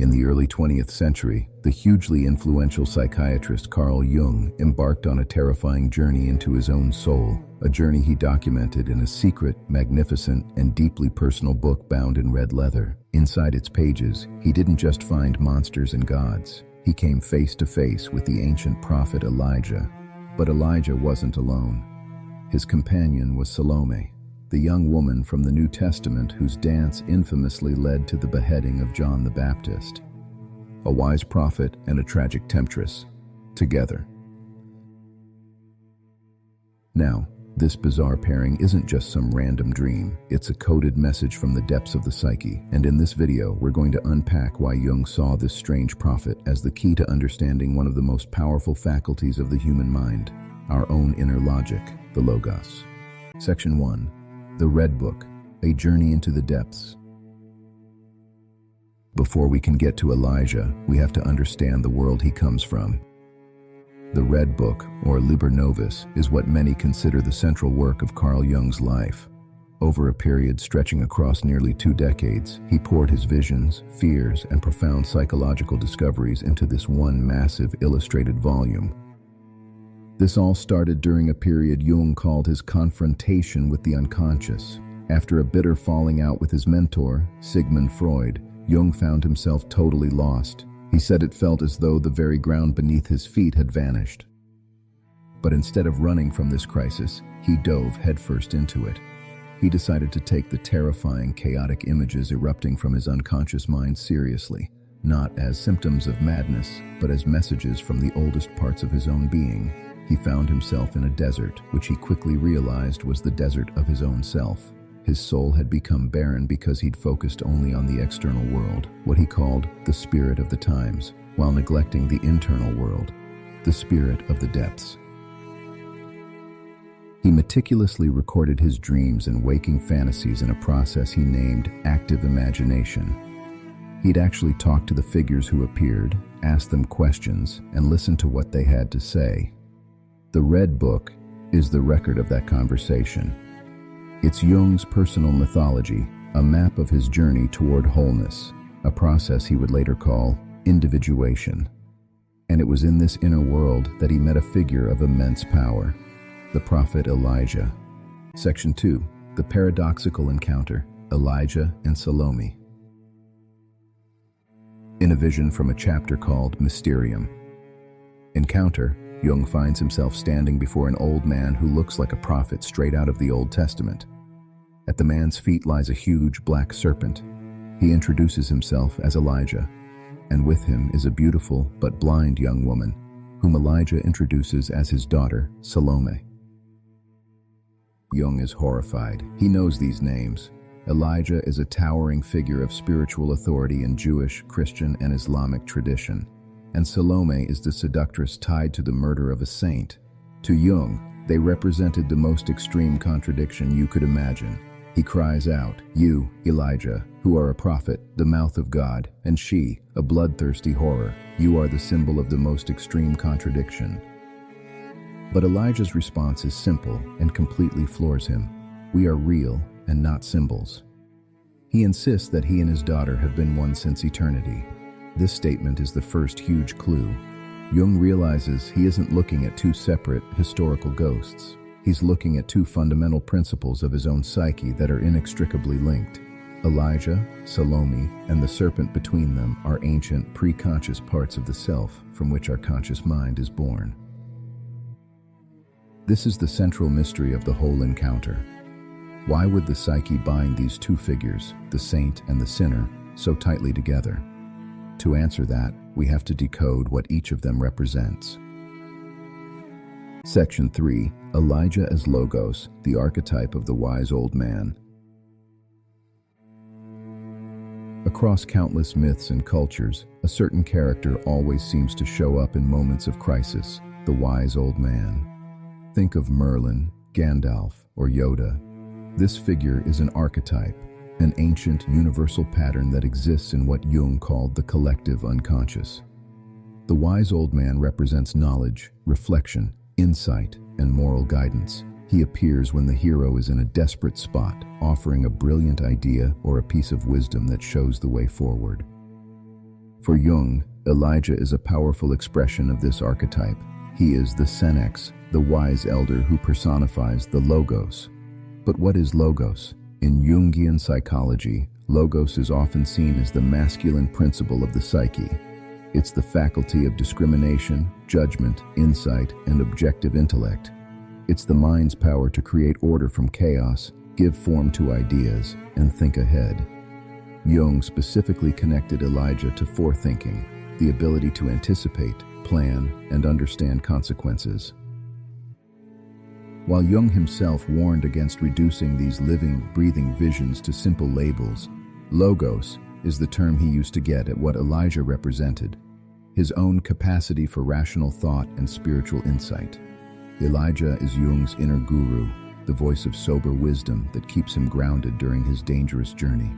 In the early 20th century, the hugely influential psychiatrist Carl Jung embarked on a terrifying journey into his own soul, a journey he documented in a secret, magnificent, and deeply personal book bound in red leather. Inside its pages, he didn't just find monsters and gods. He came face to face with the ancient prophet Elijah. But Elijah wasn't alone. His companion was Salome, the young woman from the New Testament whose dance infamously led to the beheading of John the Baptist. A wise prophet and a tragic temptress, together. Now, this bizarre pairing isn't just some random dream, it's a coded message from the depths of the psyche, and in this video we're going to unpack why Jung saw this strange prophet as the key to understanding one of the most powerful faculties of the human mind, our own inner logic, the Logos. Section 1. The Red Book, a journey into the depths. Before we can get to Elijah, we have to understand the world he comes from. The Red Book, or Liber Novus, is what many consider the central work of Carl Jung's life. Over a period stretching across nearly 2 decades, he poured his visions, fears, and profound psychological discoveries into this one massive illustrated volume. This all started during a period Jung called his confrontation with the unconscious. After a bitter falling out with his mentor, Sigmund Freud, Jung found himself totally lost. He said it felt as though the very ground beneath his feet had vanished. But instead of running from this crisis, he dove headfirst into it. He decided to take the terrifying, chaotic images erupting from his unconscious mind seriously, not as symptoms of madness, but as messages from the oldest parts of his own being. He found himself in a desert, which he quickly realized was the desert of his own self. His soul had become barren because he'd focused only on the external world, what he called the spirit of the times, while neglecting the internal world, the spirit of the depths. He meticulously recorded his dreams and waking fantasies in a process he named active imagination. He'd actually talked to the figures who appeared, asked them questions, and listened to what they had to say. The Red Book is the record of that conversation. It's Jung's personal mythology, a map of his journey toward wholeness, a process he would later call individuation. And it was in this inner world that he met a figure of immense power, the prophet Elijah. Section 2. The Paradoxical Encounter, Elijah and Salome. In a vision from a chapter called Mysterium. Encounter, Jung finds himself standing before an old man who looks like a prophet straight out of the Old Testament. At the man's feet lies a huge black serpent. He introduces himself as Elijah, and with him is a beautiful but blind young woman, whom Elijah introduces as his daughter, Salome. Jung is horrified. He knows these names. Elijah is a towering figure of spiritual authority in Jewish, Christian, and Islamic tradition, and Salome is the seductress tied to the murder of a saint. To Jung, they represented the most extreme contradiction you could imagine. He cries out, "You, Elijah, who are a prophet, the mouth of God, and she, a bloodthirsty horror, you are the symbol of the most extreme contradiction." But Elijah's response is simple and completely floors him. We are real and not symbols. He insists that he and his daughter have been one since eternity. This statement is the first huge clue. Jung realizes he isn't looking at 2 separate historical ghosts. He's looking at 2 fundamental principles of his own psyche that are inextricably linked. Elijah, Salome, and the serpent between them are ancient, pre-conscious parts of the self from which our conscious mind is born. This is the central mystery of the whole encounter. Why would the psyche bind these 2 figures, the saint and the sinner, so tightly together? To answer that, we have to decode what each of them represents. Section 3. Elijah as Logos, the archetype of the wise old man. Across countless myths and cultures, a certain character always seems to show up in moments of crisis, the wise old man. Think of Merlin, Gandalf, or Yoda. This figure is an archetype, an ancient, universal pattern that exists in what Jung called the collective unconscious. The wise old man represents knowledge, reflection, insight, and moral guidance. He appears when the hero is in a desperate spot, offering a brilliant idea or a piece of wisdom that shows the way forward. For Jung, Elijah is a powerful expression of this archetype. He is the senex, the wise elder who personifies the logos. But what is logos? In Jungian psychology, logos is often seen as the masculine principle of the psyche. It's the faculty of discrimination, judgment, insight, and objective intellect. It's the mind's power to create order from chaos, give form to ideas, and think ahead. Jung specifically connected Elijah to forethinking, the ability to anticipate, plan, and understand consequences. While Jung himself warned against reducing these living, breathing visions to simple labels, logos is the term he used to get at what Elijah represented, his own capacity for rational thought and spiritual insight. Elijah is Jung's inner guru, the voice of sober wisdom that keeps him grounded during his dangerous journey.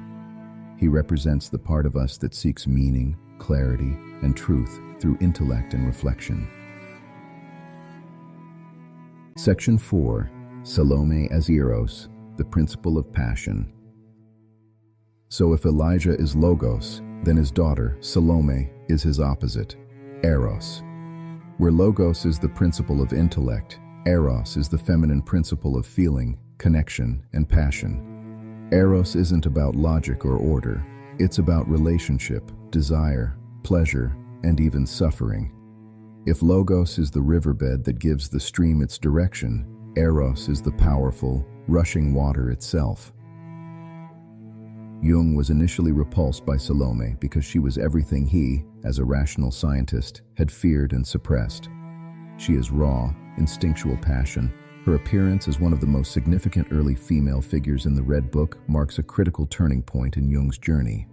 He represents the part of us that seeks meaning, clarity, and truth through intellect and reflection. Section 4. Salome as Eros, the principle of passion. So if Elijah is logos, then his daughter, Salome, is his opposite, Eros. Where logos is the principle of intellect, Eros is the feminine principle of feeling, connection, and passion. Eros isn't about logic or order. It's about relationship, desire, pleasure, and even suffering. If logos is the riverbed that gives the stream its direction, Eros is the powerful, rushing water itself. Jung was initially repulsed by Salome because she was everything he, as a rational scientist, had feared and suppressed. She is raw, instinctual passion. Her appearance as one of the most significant early female figures in the Red Book marks a critical turning point in Jung's journey.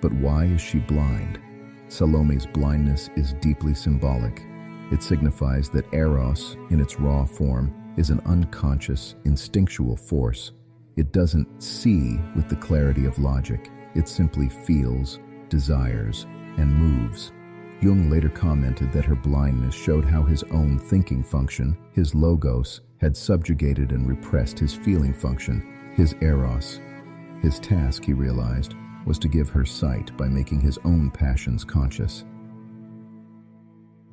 But why is she blind? Salome's blindness is deeply symbolic. It signifies that Eros, in its raw form, is an unconscious, instinctual force. It doesn't see with the clarity of logic. It simply feels, desires, and moves. Jung later commented that her blindness showed how his own thinking function, his logos, had subjugated and repressed his feeling function, his Eros. His task, he realized, was to give her sight by making his own passions conscious.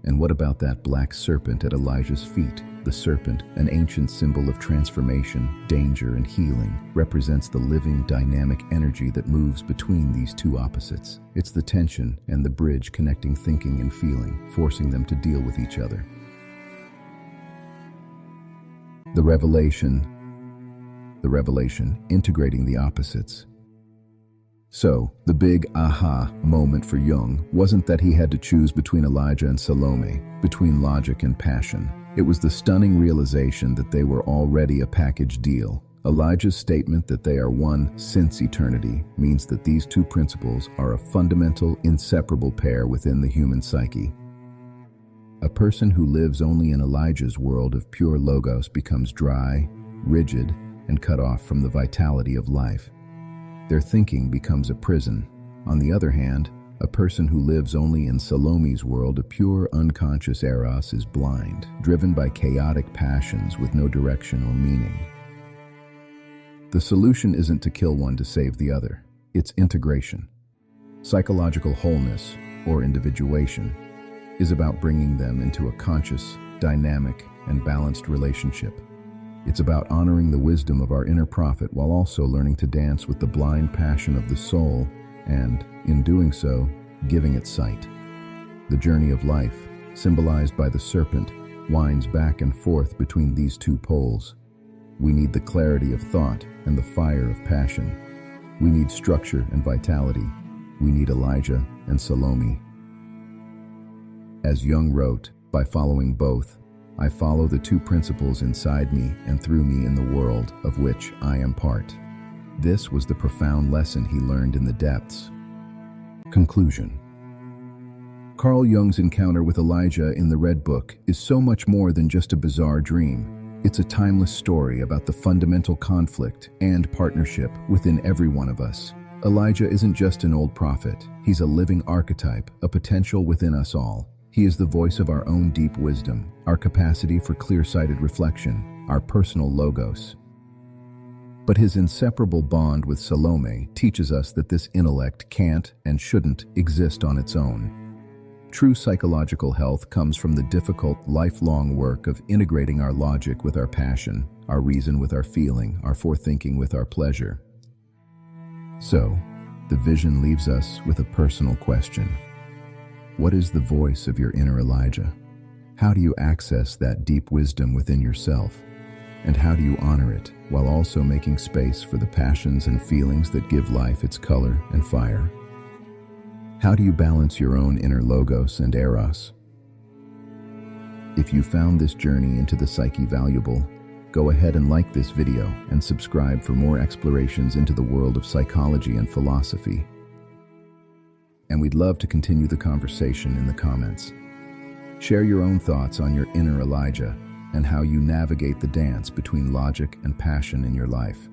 And what about that black serpent at Elijah's feet? The serpent, an ancient symbol of transformation, danger, and healing, represents the living, dynamic energy that moves between these two opposites. It's the tension and the bridge connecting thinking and feeling, forcing them to deal with each other. The revelation, integrating the opposites. So, the big aha moment for Jung wasn't that he had to choose between Elijah and Salome, between logic and passion. It was the stunning realization that they were already a package deal. Elijah's statement that they are one since eternity means that these two principles are a fundamental, inseparable pair within the human psyche. A person who lives only in Elijah's world of pure logos becomes dry, rigid, and cut off from the vitality of life. Their thinking becomes a prison. On the other hand, a person who lives only in Salome's world of pure unconscious Eros is blind, driven by chaotic passions with no direction or meaning. The solution isn't to kill one to save the other. It's integration. Psychological wholeness, or individuation, is about bringing them into a conscious, dynamic, and balanced relationship. It's about honoring the wisdom of our inner prophet while also learning to dance with the blind passion of the soul and, in doing so, giving it sight. The journey of life, symbolized by the serpent, winds back and forth between these two poles. We need the clarity of thought and the fire of passion. We need structure and vitality. We need Elijah and Salome. As Jung wrote, by following both, I follow the two principles inside me and through me in the world of which I am part. This was the profound lesson he learned in the depths. Conclusion. Carl Jung's encounter with Elijah in the Red Book is so much more than just a bizarre dream. It's a timeless story about the fundamental conflict and partnership within every one of us. Elijah isn't just an old prophet. He's a living archetype, a potential within us all. He is the voice of our own deep wisdom, our capacity for clear-sighted reflection, our personal logos. But his inseparable bond with Salome teaches us that this intellect can't and shouldn't exist on its own. True psychological health comes from the difficult, lifelong work of integrating our logic with our passion, our reason with our feeling, our forethinking with our pleasure. So, the vision leaves us with a personal question. What is the voice of your inner Elijah? How do you access that deep wisdom within yourself? And how do you honor it while also making space for the passions and feelings that give life its color and fire? How do you balance your own inner logos and eros? If you found this journey into the psyche valuable, go ahead and like this video and subscribe for more explorations into the world of psychology and philosophy. And we'd love to continue the conversation in the comments. Share your own thoughts on your inner Elijah and how you navigate the dance between logic and passion in your life.